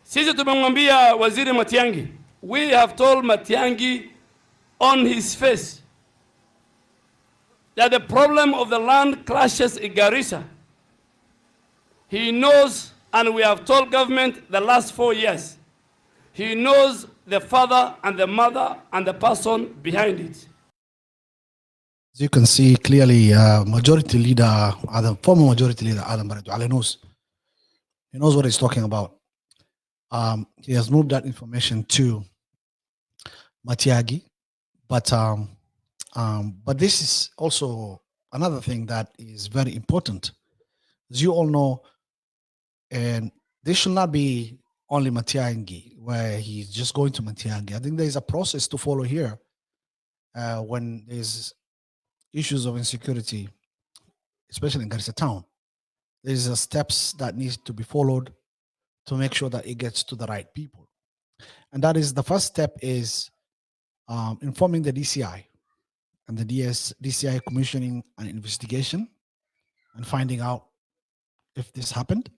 Sisi tumemwambia Waziri Matiang'i, we have told Matiang'i on his face that the problem of the land clashes in Garissa. He knows, and we have told government the last 4 years, he knows the father and the mother and the person behind it. As you can see clearly, majority leader, the former majority leader, Aden Duale knows. He knows what he's talking about. He has moved that information to Matiang'i, but this is also another thing that is very important. As you all know, and this should not be only Matiang'i, where he's just going to Matiang'i. I think there's a process to follow here when there's issues of insecurity, especially in Garissa town. There's a steps that needs to be followed to make sure that it gets to the right people. And that is the first step is informing the DCI and the DCI commissioning an investigation and finding out if this happened.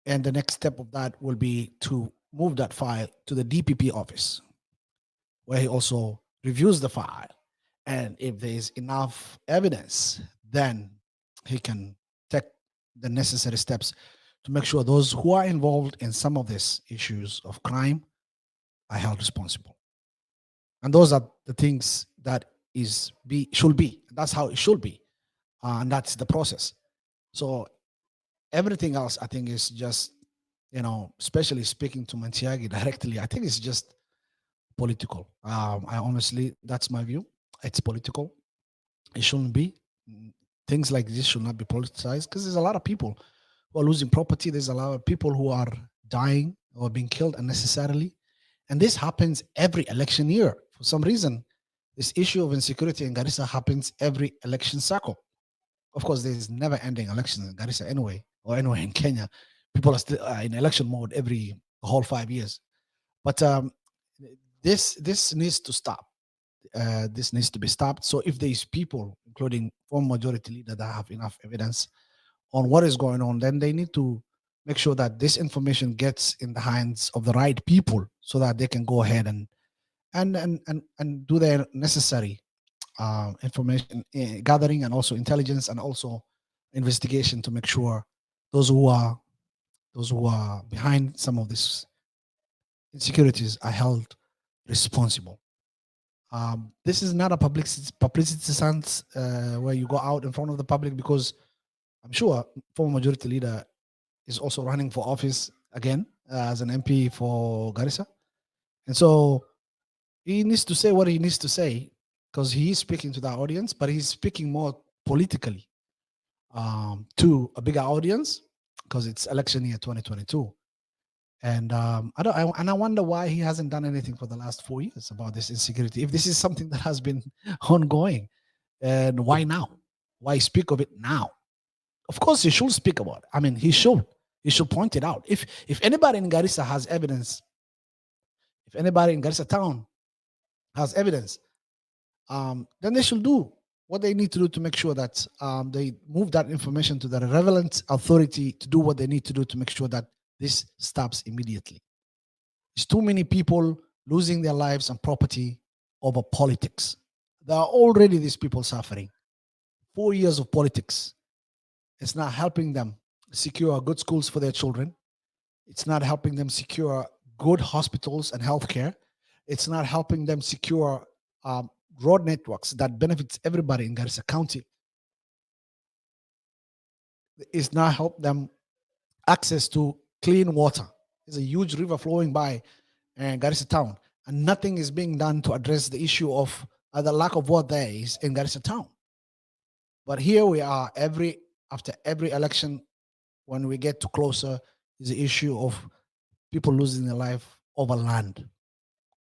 And the next step of that will be to move that file to the DPP office, where he also reviews the file. And if there is enough evidence, then he can take the necessary steps to make sure those who are involved in some of these issues of crime are held responsible. And those are the things that should be. That's how it should be. And that's the process. So everything else, I think, is just, especially speaking to Matiang'i directly, I think it's just political. I honestly, that's my view. It's political. It shouldn't be. Things like this should not be politicized because there's a lot of people who are losing property. There's a lot of people who are dying or being killed unnecessarily. And this happens every election year. For some reason, this issue of insecurity in Garissa happens every election cycle. Of course, there's never ending elections in Garissa anyway, or anywhere in Kenya. People are still in election mode the whole 5 years. But this needs to stop. This needs to be stopped. So if there's people, including former majority leader, that have enough evidence on what is going on, then they need to make sure that this information gets in the hands of the right people so that they can go ahead and do their necessary information gathering and also intelligence and also investigation to make sure those who are behind some of these insecurities are held responsible. This is not a publicity stunt where you go out in front of the public, because I'm sure former majority leader is also running for office again as an MP for Garissa. And so he needs to say what he needs to say because he is speaking to the audience, but he's speaking more politically to a bigger audience because it's election year 2022. And I wonder why he hasn't done anything for the last 4 years about this insecurity. If this is something that has been ongoing, and why now? Why speak of it now? Of course, he should speak about it. I mean, he should point it out. If anybody in Garissa has evidence, if anybody in Garissa town has evidence, then they should do what they need to do to make sure that they move that information to the relevant authority to do what they need to do to make sure that this stops immediately. There's too many people losing their lives and property over politics. There are already these people suffering. 4 years of politics. It's not helping them secure good schools for their children. It's not helping them secure good hospitals and healthcare. It's not helping them secure road networks that benefits everybody in Garissa County. It's not help them access to clean water. There's a huge river flowing by Garissa town, and nothing is being done to address the issue of the lack of water there is in Garissa town. But here we are, after every election, when we get to closer, is the issue of people losing their life over land.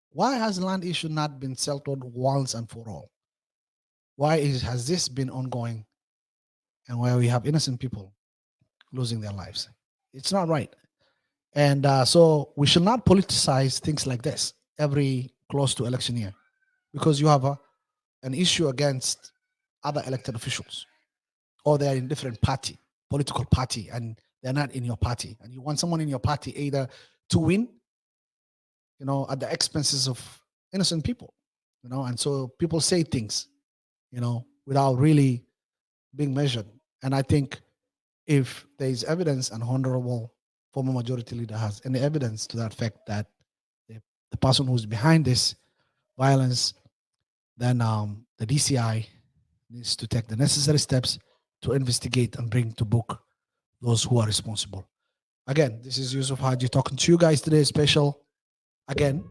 Why has land issue not been settled once and for all? Why has this been ongoing, and where we have innocent people losing their lives? It's not right. And so we should not politicize things like this every close to election year, because you have an issue against other elected officials, or they're in different political party, and they're not in your party. And you want someone in your party either to win, at the expenses of innocent people, and so people say things, without really being measured. And I think if there is evidence, an honorable former majority leader has any evidence to that fact that the person who's behind this violence, then the DCI needs to take the necessary steps to investigate and bring to book those who are responsible. Again, this is Yusuf Haji talking to you guys today, special. Again,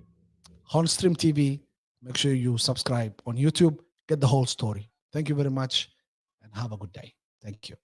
Hornstream TV. Make sure you subscribe on YouTube. Get the whole story. Thank you very much and have a good day. Thank you.